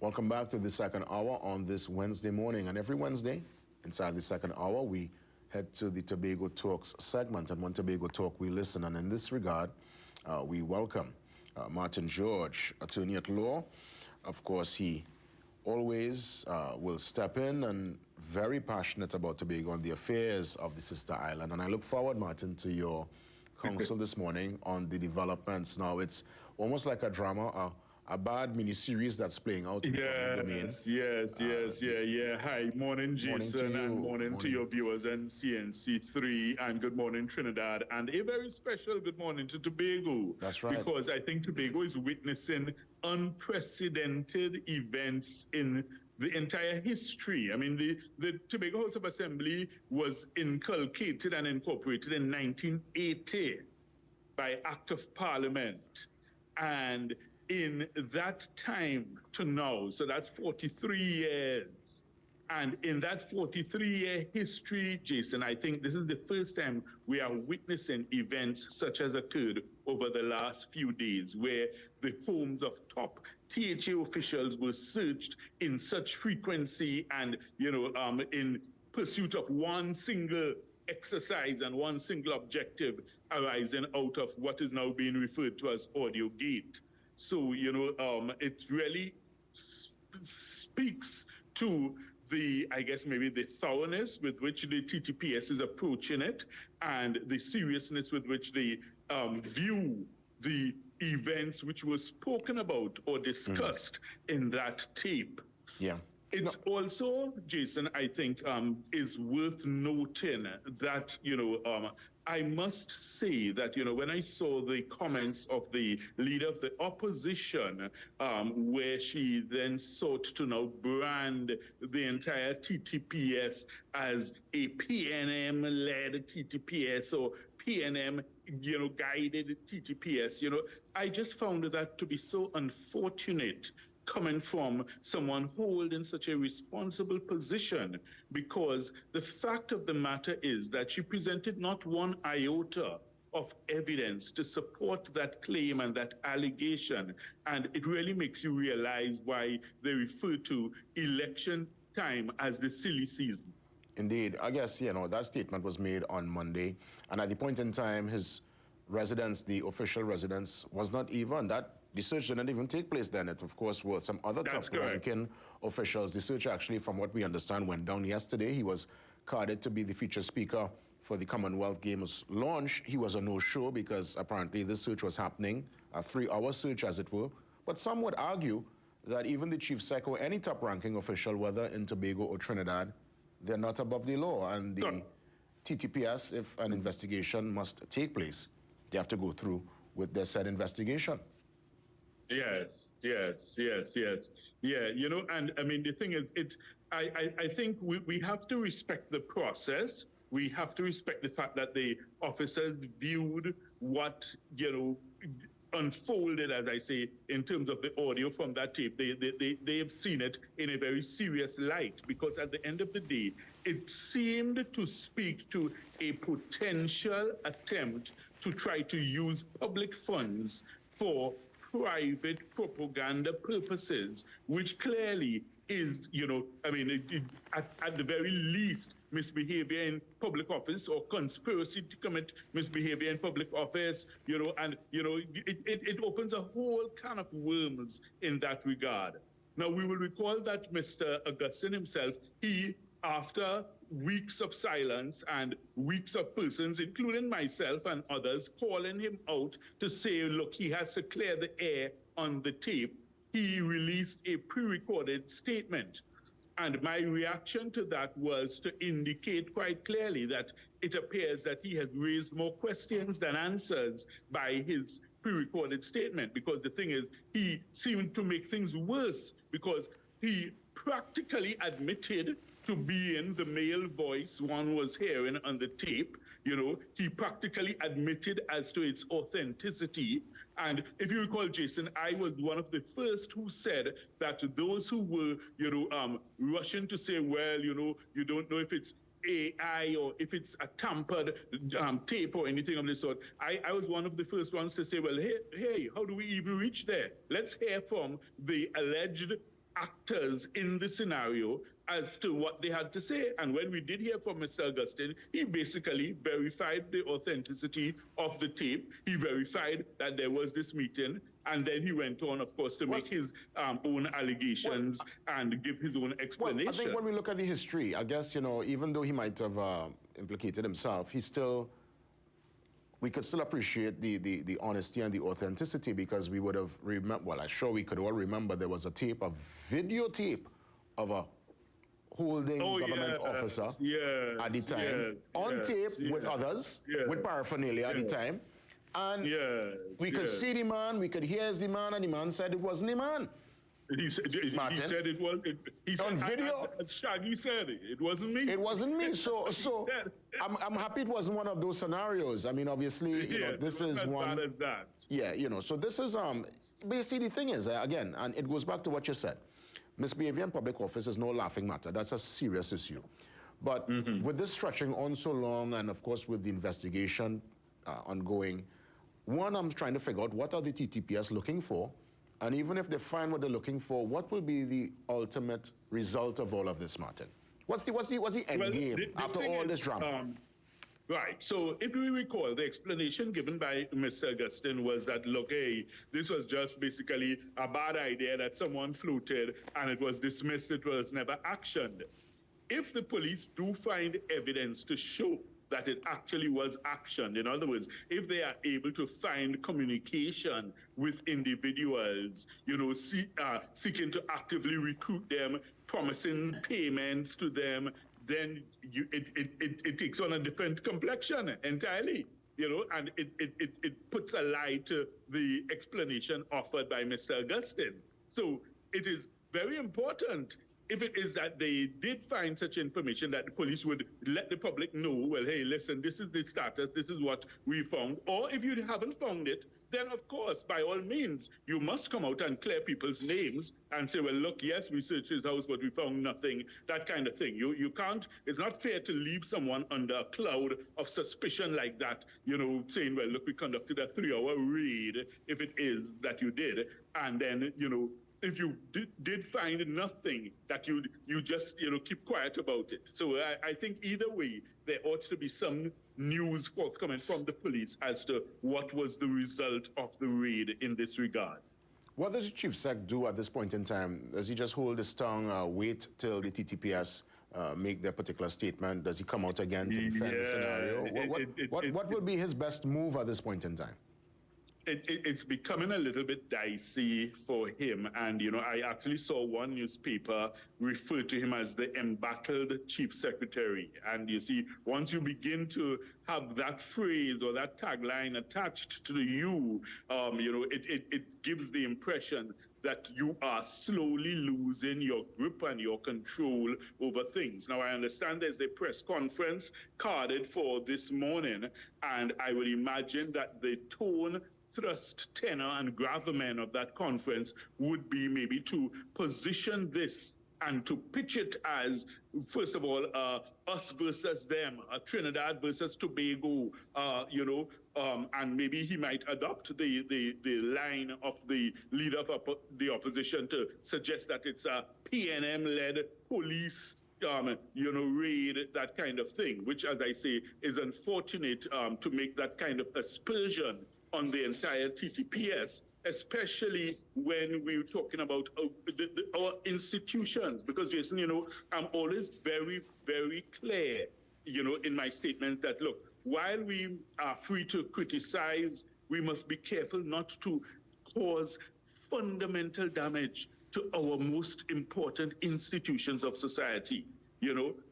Welcome back to the second hour on this Wednesday morning. And every Wednesday, inside the second hour, we head to the Tobago Talks segment. And on Tobago Talk, we listen. And in this regard, we welcome Martin George, attorney at law. Of course, he always will step in and very passionate about Tobago and the affairs of the sister island. And I look forward, Martin, to your counsel this morning on the developments. Now, it's almost like a drama, a bad mini-series that's playing out in the public domain. Yes. Hi, morning, Jason, and morning to your viewers and CNC3, and good morning, Trinidad, and a very special good morning to Tobago. That's right. Because I think Tobago is witnessing unprecedented events in the entire history. I mean, the Tobago House of Assembly was inculcated and incorporated in 1980 by Act of Parliament. And in that time to now, so that's 43 years. And in that 43-year history, Jason, I think this is the first time we are witnessing events such as occurred over the last few days, where the homes of top THA officials were searched in such frequency and, in pursuit of one single exercise and one single objective arising out of what is now being referred to as Audiogate. So, it really speaks to the, I guess, maybe the thoroughness with which the TTPS is approaching it and the seriousness with which they view the events which were spoken about or discussed in that tape. Yeah. It's also, Jason, I think, is worth noting that, I must say that, when I saw the comments of the leader of the opposition, where she then sought to now brand the entire TTPS as a PNM-led TTPS or PNM, guided TTPS, I just found that to be so unfortunate, coming from someone holding such a responsible position, because the fact of the matter is that she presented not one iota of evidence to support that claim and that allegation. And it really makes you realize why they refer to election time as the silly season. Indeed. I guess, that statement was made on Monday. And at the point in time, his residence, the official residence, was not even that. The search didn't even take place then. It, of course, were some other top-ranking officials. The search actually, from what we understand, went down yesterday. He was carded to be the featured speaker for the Commonwealth Games launch. He was a no-show because apparently this search was happening, a 3-hour search, as it were. But some would argue that even the chief sec or any top-ranking official, whether in Tobago or Trinidad, they're not above the law. And the TTPS, if an investigation must take place, they have to go through with their said investigation. Yes. Yeah, and I mean, the thing is, I think we have to respect the process. We have to respect the fact that the officers viewed what, unfolded, as I say, in terms of the audio from that tape. They have seen it in a very serious light, because at the end of the day, it seemed to speak to a potential attempt to try to use public funds for private propaganda purposes, which clearly is, at the very least, misbehavior in public office or conspiracy to commit misbehavior in public office, it opens a whole can of worms in that regard. Now, we will recall that Mr. Augustine himself, after weeks of silence and weeks of persons, including myself and others, calling him out to say, look, he has to clear the air on the tape, he released a pre-recorded statement. And my reaction to that was to indicate quite clearly that it appears that he has raised more questions than answers by his pre-recorded statement, because the thing is, he seemed to make things worse, because he practically admitted to being the male voice one was hearing on the tape. He practically admitted as to its authenticity. And if you recall, Jason, I was one of the first who said that those who were, rushing to say, well, you don't know if it's AI or if it's a tampered tape or anything of this sort. I was one of the first ones to say, well, hey, how do we even reach there? Let's hear from the alleged actors in the scenario as to what they had to say. And when we did hear from Mr. Augustine, he basically verified the authenticity of the tape. He verified that there was this meeting. And then he went on, of course, to make his own allegations and give his own explanation. Well, I think when we look at the history, I guess, even though he might have implicated himself, we could still appreciate the honesty and the authenticity, because we would have remember. Well, I'm sure we could all remember there was a videotape of a holding government officer at the time on tape with others, with paraphernalia at the time, and we could see the man, we could hear the man, and the man said it wasn't the man. He said it was. He said, on video. As Shaggy said it wasn't me. It wasn't me. So I'm happy it wasn't one of those scenarios. I mean, obviously, this is one. Bad as that. Yeah, so this is But you see, the thing is, again, and it goes back to what you said. Misbehavior in public office is no laughing matter. That's a serious issue. But with this stretching on so long, and of course with the investigation ongoing, one, I'm trying to figure out what are the TTPS looking for. And even if they find what they're looking for, what will be the ultimate result of all of this, Martin? What's the end game after all this drama? Right. So if we recall, the explanation given by Mr. Augustine was that, look, hey, this was just basically a bad idea that someone floated and it was dismissed, it was never actioned. If the police do find evidence to show that it actually was actioned. In other words, if they are able to find communication with individuals, seeking to actively recruit them, promising payments to them, then it takes on a different complexion entirely. And it puts a lie to the explanation offered by Mr. Augustine. So it is very important, if it is that they did find such information, that the police would let the public know, well, hey, listen, this is the status, this is what we found. Or if you haven't found it, then of course, by all means, you must come out and clear people's names and say, well, look, yes, we searched his house, but we found nothing, that kind of thing. You can't, it's not fair to leave someone under a cloud of suspicion like that, saying, well, look, we conducted a 3-hour raid, if it is that you did, and then, if you did find nothing, that you just keep quiet about it. So I think either way, there ought to be some news forthcoming from the police as to what was the result of the raid in this regard. What does the Chief Sec do at this point in time? Does he just hold his tongue, wait till the TTPS make their particular statement? Does he come out again to defend the scenario? What will be his best move at this point in time? It's becoming a little bit dicey for him. And, I actually saw one newspaper refer to him as the embattled chief secretary. And you see, once you begin to have that phrase or that tagline attached to the you, it gives the impression that you are slowly losing your grip and your control over things. Now, I understand there's a press conference carded for this morning, and I would imagine that the tone, thrust, tenor, and gravamen of that conference would be maybe to position this and to pitch it as, first of all, us versus them, Trinidad versus Tobago, and maybe he might adopt the line of the leader of the opposition to suggest that it's a PNM-led police raid, that kind of thing, which, as I say, is unfortunate to make that kind of aspersion on the entire TTPS, especially when we're talking about our institutions. Because, Jason, I'm always very, very clear, in my statement that, look, while we are free to criticize, we must be careful not to cause fundamental damage to our most important institutions of society.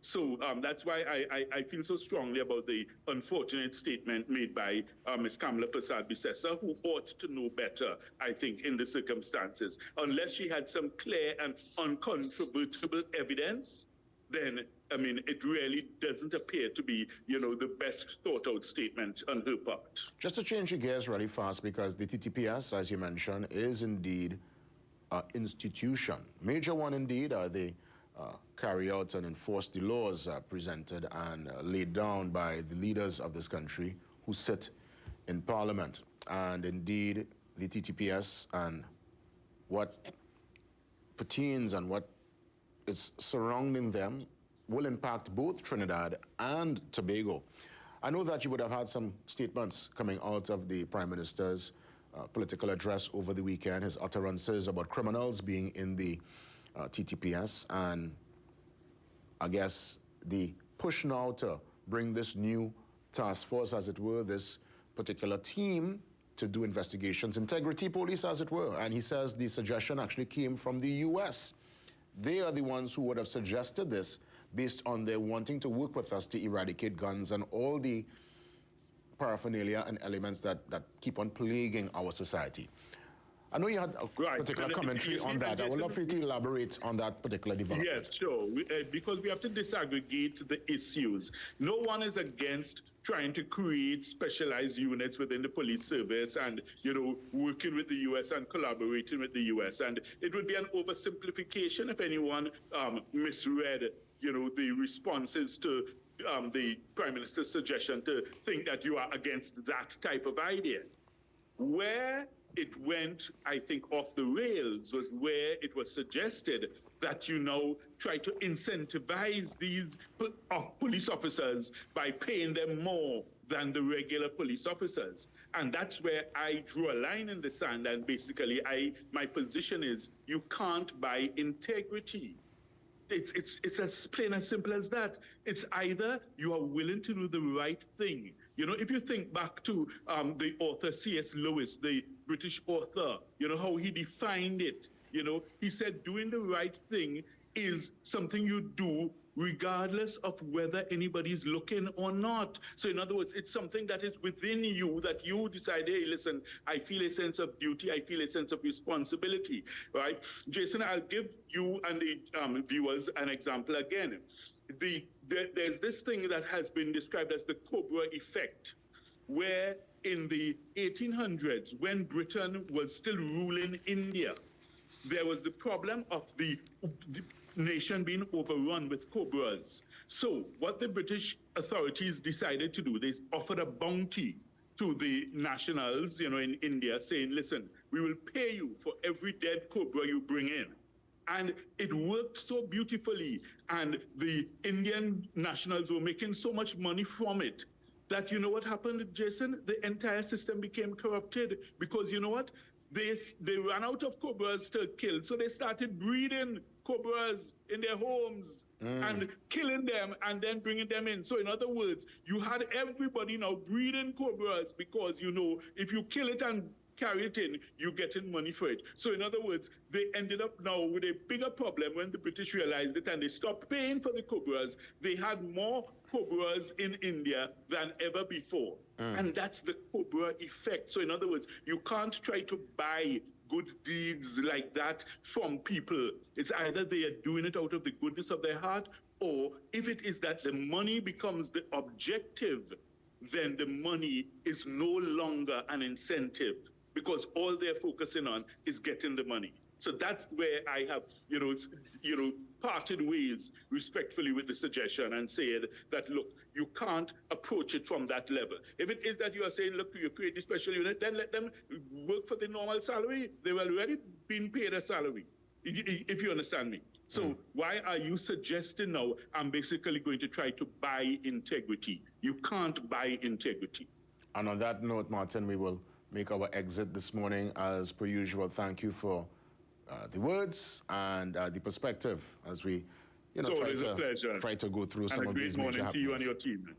So that's why I feel so strongly about the unfortunate statement made by Ms. Kamala Persad-Bissessar, who ought to know better, I think, in the circumstances. Unless she had some clear and uncontrovertible evidence, then, it really doesn't appear to be, the best thought-out statement on her part. Just to change the gears really fast, because the TTPS, as you mentioned, is indeed an institution. Major one indeed. They carry out and enforce the laws presented and laid down by the leaders of this country who sit in Parliament. And indeed, the TTPS and what pertains and what is surrounding them will impact both Trinidad and Tobago. I know that you would have had some statements coming out of the Prime Minister's political address over the weekend, his utterances about criminals being in the TTPS, and I guess the push now to bring this new task force, as it were, this particular team to do investigations, integrity police, as it were. And he says the suggestion actually came from the US. They are the ones who would have suggested this based on their wanting to work with us to eradicate guns and all the paraphernalia and elements that keep on plaguing our society. I know you had a particular commentary on that. I would love for you to elaborate on that particular development. Yes, sure. Because we have to disaggregate the issues. No one is against trying to create specialized units within the police service and, working with the U.S. and collaborating with the U.S. And it would be an oversimplification if anyone misread, the responses to the Prime Minister's suggestion to think that you are against that type of idea. Where it went, I think, off the rails was where it was suggested that try to incentivize these police officers by paying them more than the regular police officers. And that's where I drew a line in the sand. And basically, my position is you can't buy integrity. It's as plain as simple as that. It's either you are willing to do the right thing. If you think back to the author C.S. Lewis, the British author, how he defined it. He said doing the right thing is something you do regardless of whether anybody's looking or not. So in other words, it's something that is within you that you decide, hey, listen, I feel a sense of duty, I feel a sense of responsibility, right? Jason, I'll give you and the viewers an example again. There's this thing that has been described as the Cobra effect, where in the 1800s, when Britain was still ruling India, there was the problem of the nation being overrun with cobras. So what the British authorities decided to do, they offered a bounty to the nationals, in India, saying, listen, we will pay you for every dead cobra you bring in. And it worked so beautifully. And the Indian nationals were making so much money from it that what happened, Jason? The entire system became corrupted because what? They ran out of cobras to kill, so they started breeding cobras in their homes and killing them and then bringing them in. So in other words, you had everybody now breeding cobras because, if you kill it and carry it in, you're getting money for it. So in other words, they ended up now with a bigger problem when the British realized it and they stopped paying for the cobras. They had more cobras in India than ever before. And that's the Cobra effect. So in other words, you can't try to buy good deeds like that from people. It's either they are doing it out of the goodness of their heart, or if it is that the money becomes the objective, then the money is no longer an incentive because all they're focusing on is getting the money. So that's where I have, parted ways respectfully with the suggestion and said that, look, you can't approach it from that level. If it is that you are saying, look, you create a special unit, then let them work for the normal salary. They've already been paid a salary, if you understand me. So why are you suggesting now I'm basically going to try to buy integrity? You can't buy integrity. And on that note, Martin, we will make our exit this morning. As per usual, thank you for the words and the perspective as we try to go through some of these major happenings. And a great morning to you and your team.